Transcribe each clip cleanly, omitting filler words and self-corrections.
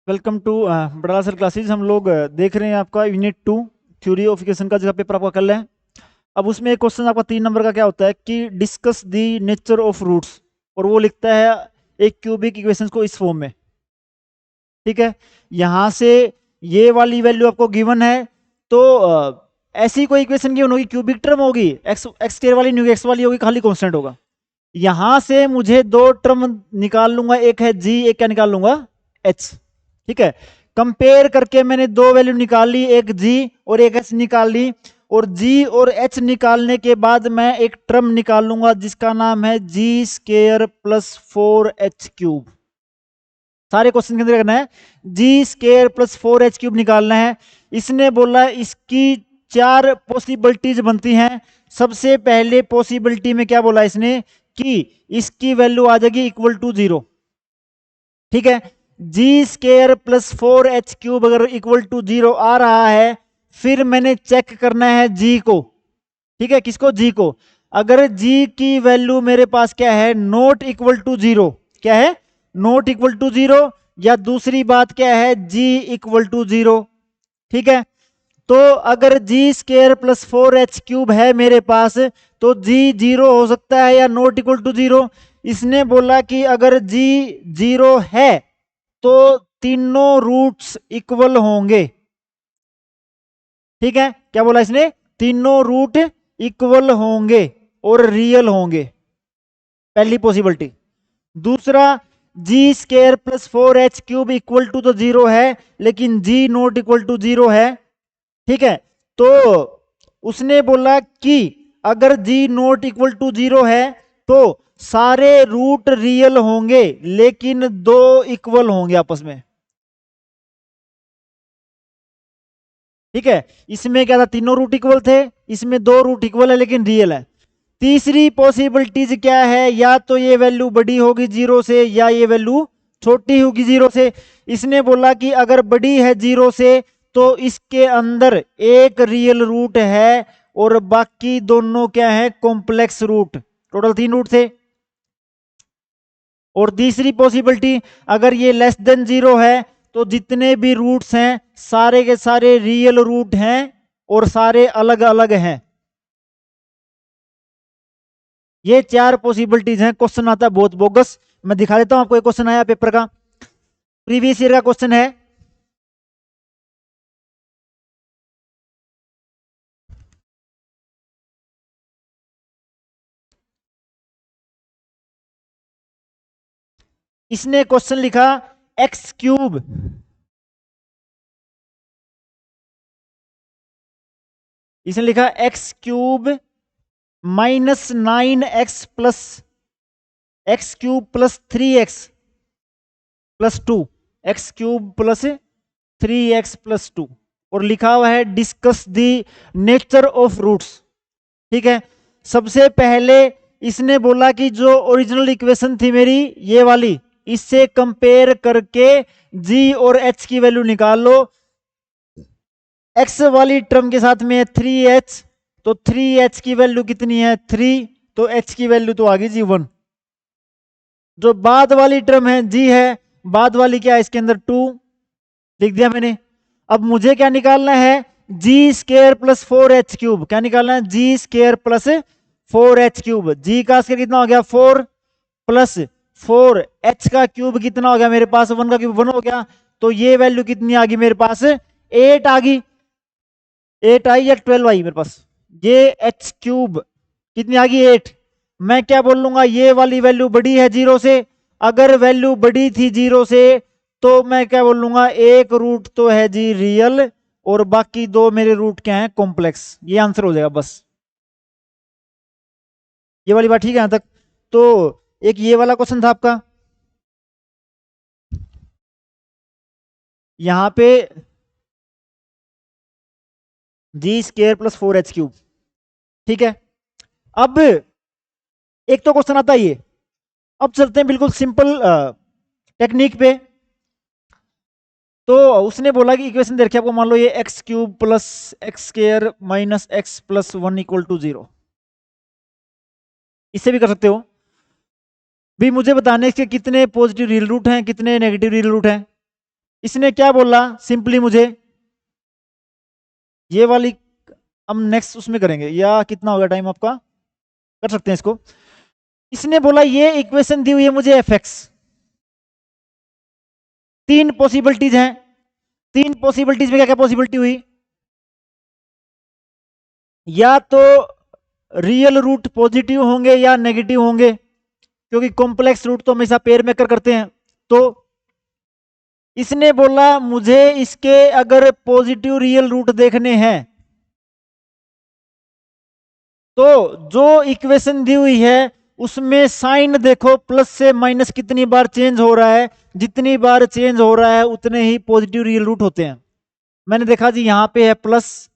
Welcome to बड़ा sir classes. हम लोग देख रहे हैं आपका यूनिट 2 थ्योरी ऑफ इक्वेशन का जो पेपर आपका कर रहे हैं। अब उसमें एक क्वेश्चन आपका 3 नंबर का क्या होता है कि discuss the nature of roots, और वो लिखता है एक क्यूबिक इक्वेशन को इस फॉर्म में। ठीक है, यहाँ से ये वाली वैल्यू आपको गिवन है, तो ऐसी कोई इक्वेशन गिवन होगी, क्यूबिक टर्म होगी, एक्स एक्स स्क्वायर वाली नहीं होगी, एक्स वाली होगी, खाली कांस्टेंट होगा। यहां से मुझे दो टर्म निकाल लूंगा, एक है जी, एक क्या निकाल लूंगा, एच। ठीक है, कंपेयर करके मैंने दो वैल्यू निकाल ली, एक जी और एक एच निकाल ली, और जी और एच निकालने के बाद मैं एक टर्म निकाल लूंगा जिसका नाम है जी स्केयर प्लस 4h³ सारे क्वेश्चन के अंदर करना है, जी स्केयर प्लस 4h³ निकालना है। इसने बोला इसकी 4 पॉसिबिलिटीज बनती हैं। सबसे पहले पॉसिबिलिटी में क्या बोला इसने कि इसकी वैल्यू आ जाएगी इक्वल टू 0। ठीक है, जी स्केयर प्लस 4h³ अगर इक्वल टू 0 आ रहा है, फिर मैंने चेक करना है जी को। ठीक है, किसको, जी को। अगर जी की वैल्यू मेरे पास क्या है, नॉट इक्वल टू 0, क्या है, नॉट इक्वल टू 0, या दूसरी बात क्या है, जी इक्वल टू 0। ठीक है, तो अगर जी स्केयर प्लस 4h³ है मेरे पास, तो जी 0 हो सकता है या नॉट इक्वल टू 0। इसने बोला कि अगर जी 0 है तो तीनों रूट्स इक्वल होंगे। ठीक है, क्या बोला इसने, तीनों रूट इक्वल होंगे और रियल होंगे, पहली पॉसिबिलिटी। दूसरा, G square plus 4h³ equal to तो 0 है, लेकिन जी नॉट इक्वल टू 0 है। ठीक है, तो उसने बोला कि अगर जी नॉट इक्वल टू 0 है तो सारे रूट रियल होंगे, लेकिन दो इक्वल होंगे आपस में। ठीक है, इसमें क्या था, तीनों रूट इक्वल थे, इसमें दो रूट इक्वल है लेकिन रियल है। तीसरी पॉसिबिलिटीज क्या है, या तो ये वैल्यू बड़ी होगी 0 से, या ये वैल्यू छोटी होगी 0 से। इसने बोला कि अगर बड़ी है 0 से तो इसके अंदर एक रियल रूट है और बाकी दोनों क्या है, कॉम्प्लेक्स रूट। टोटल 3 रूट थे। और तीसरी पॉसिबिलिटी, अगर ये लेस देन 0 है तो जितने भी रूट्स हैं सारे के सारे रियल रूट हैं और सारे अलग अलग हैं। ये 4 पॉसिबिलिटीज हैं। क्वेश्चन आता है बहुत बोगस, मैं दिखा देता हूं आपको। एक क्वेश्चन आया पेपर का, प्रीवियस ईयर का क्वेश्चन है। इसने क्वेश्चन लिखा x³, इसने लिखा x³ minus 9x plus x³ plus 3x plus 2, x³ plus 3x plus 2, और लिखा हुआ है discuss the nature of roots. ठीक है, सबसे पहले इसने बोला कि जो ओरिजिनल इक्वेशन थी मेरी ये वाली, इससे कंपेयर करके g और h की वैल्यू निकाल लो। x वाली टर्म के साथ में है 3h, तो 3h की वैल्यू कितनी है, 3, तो h की वैल्यू तो आ गई जी 1। जो बाद वाली टर्म है g है, बाद वाली क्या है इसके अंदर 2, लिख दिया मैंने। अब मुझे क्या निकालना है, जी स्केयर प्लस 4h³। क्या निकालना है, जी स्केयर प्लस 4h³। जी का स्केयर कितना हो गया 4, प्लस 4 h का क्यूब कितना हो गया मेरे पास, 1 का क्यूब 1 हो गया, तो ये वैल्यू कितनी आ गई मेरे पास, 8 आ गई। 8 आई या 12 आई मेरे पास, ये h³ कितनी आ गई 8। मैं क्या बोल लूंगा, ये वाली वैल्यू बड़ी है 0 से। अगर वैल्यू बड़ी थी 0 से तो मैं क्या बोल लूंगा, एक रूट तो है जी रियल और बाकी दो मेरे रूट क्या है, कॉम्प्लेक्स। ये आंसर हो जाएगा बस। ये वाली बात ठीक है यहां तक। तो एक ये वाला क्वेश्चन था आपका, यहां पे जी स्केयर प्लस 4h³। ठीक है, अब एक तो क्वेश्चन आता है ये। अब चलते हैं बिल्कुल सिंपल टेक्निक पे। तो उसने बोला कि इक्वेशन देख आपको, मान लो ये x³ plus x square minus x plus 1 equal to 0। इससे भी कर सकते हो भी। मुझे बताने के कितने पॉजिटिव रियल रूट हैं, कितने नेगेटिव रियल रूट हैं। इसने क्या बोला सिंपली मुझे, ये वाली हम नेक्स्ट उसमें करेंगे, या कितना होगा टाइम आपका, कर सकते हैं इसको। इसने बोला ये इक्वेशन दी हुई है मुझे एफ एक्स, तीन पॉसिबिलिटीज हैं, तीन पॉसिबिलिटीज में क्या क्या पॉसिबिलिटी हुई, या तो रियल रूट पॉजिटिव होंगे या नेगेटिव होंगे, क्योंकि कॉम्प्लेक्स रूट तो हमेशा पेयर मेकर करते हैं। तो इसने बोला मुझे इसके अगर पॉजिटिव रियल रूट देखने हैं तो जो इक्वेशन दी हुई है उसमें साइन देखो प्लस से माइनस कितनी बार चेंज हो रहा है, जितनी बार चेंज हो रहा है उतने ही पॉजिटिव रियल रूट होते हैं। मैंने देखा जी यहां पे है प्लस,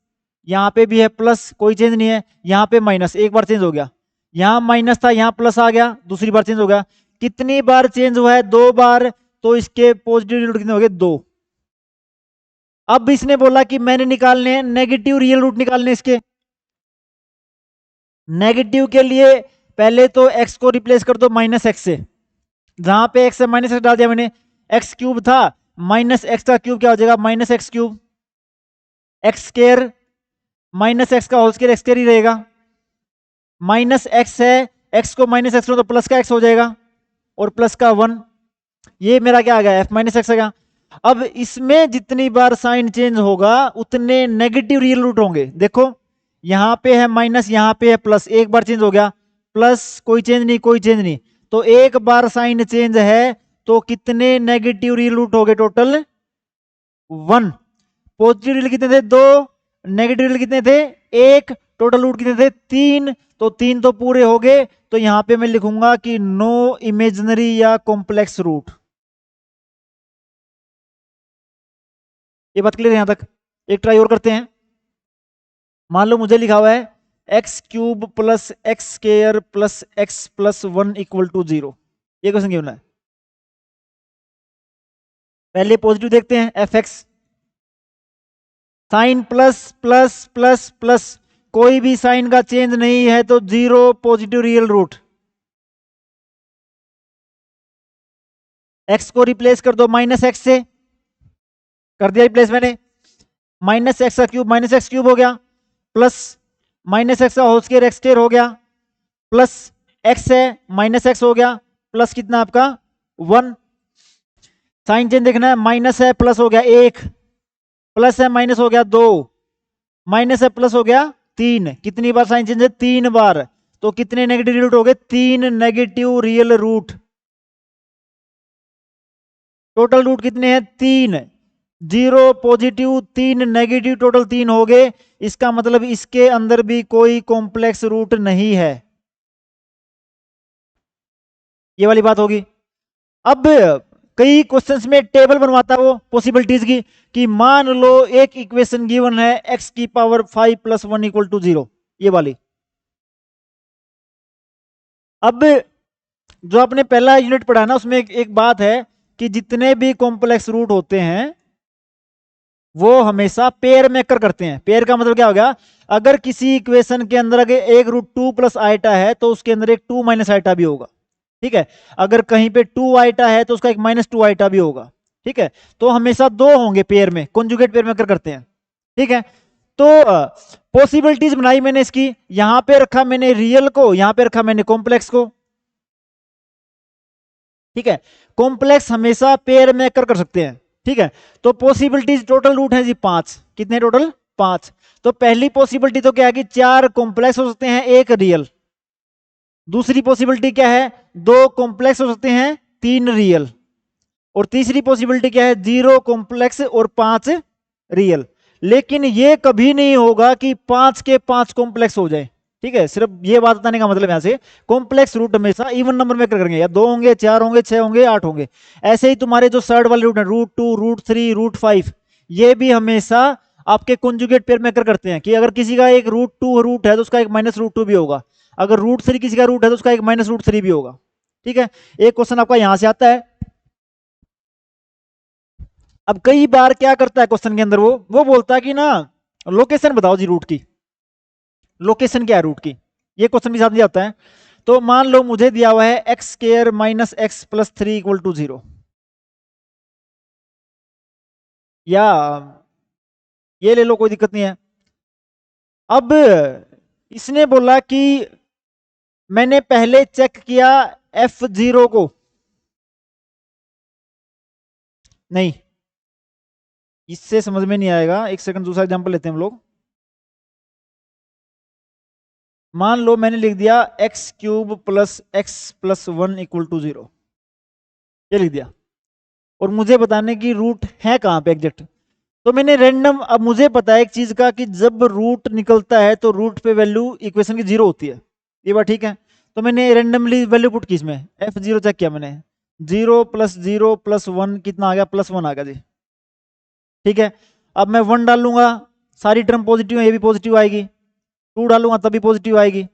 यहां पे भी है प्लस, कोई चेंज नहीं है, यहां पे माइनस एक बार चेंज हो गया, यहां माइनस था यहां प्लस आ गया दूसरी बार चेंज हो गया, कितनी बार चेंज हुआ है, दो बार, तो इसके पॉजिटिव रियल रूट कितने हो गए, दो। अब इसने बोला कि मैंने निकालने हैं नेगेटिव रियल रूट, निकालने इसके। नेगेटिव के लिए पहले तो x को रिप्लेस कर दो माइनस एक्स से, जहां पे x है माइनस एक्स डाल दिया मैंने, एक्स क्यूब था माइनस एक्स का क्यूब क्या हो जाएगा, minus x cube, x square minus x का होल स्केयर एक्स स्केयर ही रहेगा, माइनस एक्स है, एक्स को माइनस एक्स तो प्लस का एक्स हो जाएगा, और प्लस का वन, ये मेरा क्या आ गया एफ माइनस एक्स आ गया। अब इसमें जितनी बार साइन चेंज होगा उतने नेगेटिव रियल रूट होंगे। देखो यहां पे है माइनस, यहां पे है प्लस, एक बार चेंज हो गया प्लस, कोई चेंज नहीं कोई चेंज नहीं, तो एक बार साइन चेंज है तो कितने नेगेटिव रियल रूट हो गए, टोटल वन। पॉजिटिव रियल कितने थे, दो, नेगेटिव रियल कितने थे, एक, टोटल रूट कितने थे, तीन, तो तीन तो पूरे हो गए। तो यहां पे मैं लिखूंगा कि नो इमेजिनरी या कॉम्प्लेक्स रूट। ये बात क्लियर है यहां तक? एक ट्राई और करते हैं। मान लो मुझे लिखा हुआ है x cube plus x square plus x plus one equal to zero, ये क्वेश्चन गिवन है। पहले पॉजिटिव देखते हैं, f x sign plus plus plus plus, कोई भी साइन का चेंज नहीं है तो zero positive real root. X को रिप्लेस कर दो माइनस एक्स से, कर दिया रिप्लेस मैंने, माइनस एक्स क्यूब हो गया, प्लस माइनस एक्स का होल स्क्वायर एक्स स्क्वायर हो गया, प्लस एक्स है माइनस एक्स हो गया, प्लस कितना आपका वन। साइन चेंज देखना है, माइनस है प्लस हो गया एक, प्लस है माइनस हो गया दो, माइनस है प्लस हो गया तीन, कितनी बार साइन चेंज है, तीन बार, तो कितने नेगेटिव रूट हो गए, तीन negative real root. Total root कितने हैं, तीन, जीरो पॉजिटिव तीन नेगेटिव, टोटल तीन हो गए। इसका मतलब इसके अंदर भी कोई कॉम्प्लेक्स रूट नहीं है, ये वाली बात होगी। अब कई क्वेश्चंस में टेबल बनवाता है वो पॉसिबिलिटीज की, कि मान लो एक इक्वेशन गिवन है x की power 5 plus one equal to zero, ये वाली। अब जो आपने पहला यूनिट पढ़ा ना उसमें एक बात है कि जितने भी कॉम्प्लेक्स रूट होते हैं वो हमेशा पेयर मेकर करते हैं। पेयर का मतलब क्या हो गया, अगर किसी इक्वेशन के अंदर अगर एक रूट टू प्लस आइटा है तो उसके अंदर एक टू माइनस आइटा भी होगा, ठीक है। अगर कहीं पे टू आइटा है तो उसका एक माइनस टू आइटा भी होगा, ठीक है। तो हमेशा दो होंगे पेयर में, कॉन्जुगेट पेयर मेकर करते हैं, ठीक है। तो पॉसिबिलिटीज बनाई मैंने इसकी, यहां पे रखा मैंने रियल को, यहां पे रखा मैंने कॉम्प्लेक्स को, ठीक है। कॉम्प्लेक्स हमेशा पेयर मेकर कर सकते हैं, ठीक है। तो पॉसिबिलिटीज टोटल रूट है जी पांच, कितने टोटल, पांच। तो पहली पॉसिबिलिटी तो क्या है कि चार कॉम्प्लेक्स हो सकते हैं एक रियल। दूसरी पॉसिबिलिटी क्या है, दो कॉम्प्लेक्स हो सकते हैं तीन रियल। और तीसरी पॉसिबिलिटी क्या है, जीरो कॉम्प्लेक्स और पांच रियल। लेकिन ये कभी नहीं होगा कि पांच के पांच कॉम्प्लेक्स हो जाए, ठीक है। सिर्फ ये बात बताने का मतलब यहां से कॉम्प्लेक्स रूट हमेशा इवन नंबर में करेंगे, या दो होंगे, चार होंगे, छह होंगे, आठ होंगे। ऐसे ही तुम्हारे जो सर्ड वाले रूट है, root two, root three, root five, ये भी हमेशा आपके कॉन्जुगेट पेयर मेकर करते हैं, कि अगर किसी का एक रूट टू रूट है तो उसका एक माइनस रूट टू भी होगा, अगर रूट थ्री किसी का रूट है तो उसका एक माइनस रूट थ्री भी होगा, ठीक है। एक क्वेश्चन आपका यहां से आता है। अब कई बार क्या करता है क्वेश्चन के अंदर, वो बोलता है कि ना लोकेशन बताओ जी रूट की, लोकेशन क्या है रूट की, ये क्वेश्चन भी साथ दिया होता है। तो मान लो मुझे दिया हुआ है x square minus x plus three equal to zero, या ये ले लो, कोई दिक्कत नहीं है। अब इसने बोला कि मैंने पहले चेक किया F0 को, नहीं इससे समझ में नहीं आएगा, एक सेकंड दूसरा एग्जांपल लेते हैं हम लोग। मान लो मैंने लिख दिया x³ plus x plus 1 equal to 0, ये लिख दिया, और मुझे बताने की रूट है कहाँ पे एग्जैक्ट। तो मैंने रैंडम, अब मुझे पता है एक चीज का कि जब रूट निकलता है तो रूट पे वैल्यू इक्वेशन की 0 होती है, ये बात ठीक है। तो मैंने रैंडमली वैल्यू पुट की इसमें, F0 चेक किया मैंने, 0 प्लस 1 कितना आ गया, +1 आ गया जी, ठीक है। अब मैं 1 डालूंगा, सारी टर्म पॉजिटिव है, ये भी पॉजिटिव आएगी, 2 डालूंगा तभी पॉजिटिव आएगी,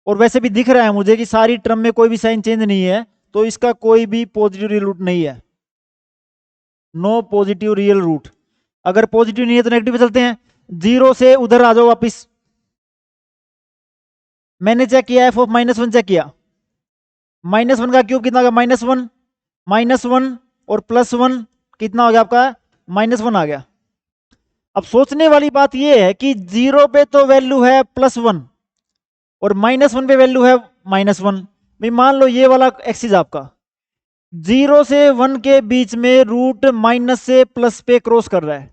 और वैसे भी दिख रहा है मुझे कि सारी टर्म में कोई भी साइन चेंज नहीं है, तो इसका कोई भी पॉजिटिव रियल रूट नहीं है, नो पॉजिटिव रियल रूट। अगर पॉजिटिव नहीं है तो नेगेटिव पे चलते हैं, 0 से उधर आ जाओ वापिस। मैंने चेक किया f(-1) चेक किया, -1 का क्यूब कितना आ गया, -1, -1 और +1 कितना हो गया आपका, -1 आ गया। अब सोचने वाली बात यह है कि 0 पे तो वैल्यू है +1 और -1 पे वैल्यू है -1। भाई मान लो ये वाला एक्सिस आपका 0 से 1 के बीच में रूट माइनस से प्लस पे क्रॉस कर रहा है,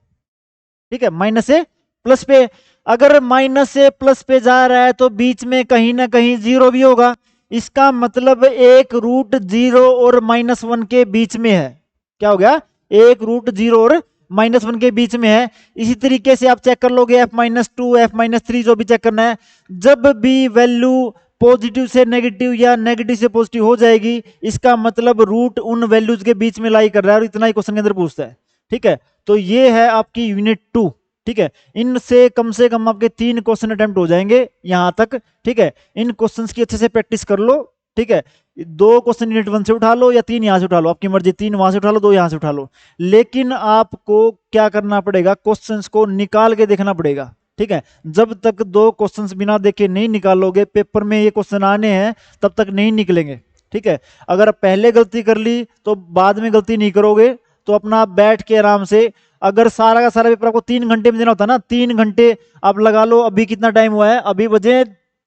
ठीक है, माइनस से प्लस पे। अगर माइनस से प्लस पे जा रहा है तो बीच में कहीं ना कहीं 0 भी होगा, इसका मतलब एक रूट 0 और -1 के बीच में है। क्या हो गया, एक रूट 0 और -1 के बीच में है। इसी तरीके से आप चेक कर लोगे F-2 F-3 जो भी चेक करना है, जब भी वैल्यू पॉजिटिव से नेगेटिव या नेगेटिव से पॉजिटिव हो जाएगी, इसका मतलब रूट उन वैल्यूज के बीच में लाई कर रहा है, और इतना ही क्वेश्चन के अंदर पूछता है, ठीक है। तो ये है आपकी यूनिट 2, ठीक है। इनसे कम से कम आपके 3 क्वेश्चन अटेम्प्ट हो जाएंगे यहां तक, ठीक है। इन क्वेश्चंस की अच्छे से प्रैक्टिस कर लो, ठीक है। 2 क्वेश्चन यूनिट 1 से उठा लो या 3 यहां से उठा लो, आपकी मर्जी, 3 वहां से उठा लो, 2 यहां से उठा लो, लेकिन आपको क्या करना पड़ेगा, क्वेश्चंस को निकाल के देखना पड़ेगा, ठीक है। जब तक 2 क्वेश्चंस बिना देखे नहीं निकालोगे, पेपर में ये क्वेश्चन आने हैं तब तक नहीं निकलेंगे, ठीक है। अगर पहले गलती कर ली तो बाद में गलती नहीं करोगे, तो अपना बैठ के आराम से, अगर सारा का सारा पेपर आपको 3 घंटे में देना होता है ना, 3 घंटे आप लगा लो। अभी कितना टाइम हुआ है, अभी बजे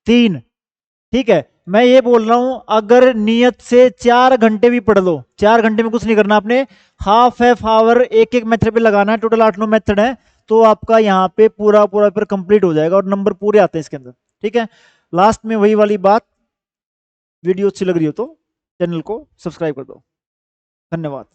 3, ठीक है। मैं ये बोल रहा हूं अगर नियत से 4 घंटे भी पढ़ लो, 4 घंटे में कुछ नहीं करना आपने, हाफ आवर एक एक मेथड पे लगाना है, टोटल 8-9 मेथड है, तो आपका यहाँ पे पूरा पूरा पेपर कंप्लीट हो जाएगा और नंबर पूरे आते हैं इसके अंदर, ठीक है। लास्ट में वही वाली बात, वीडियो अच्छी लग रही हो तो चैनल को सब्सक्राइब कर दो। धन्यवाद।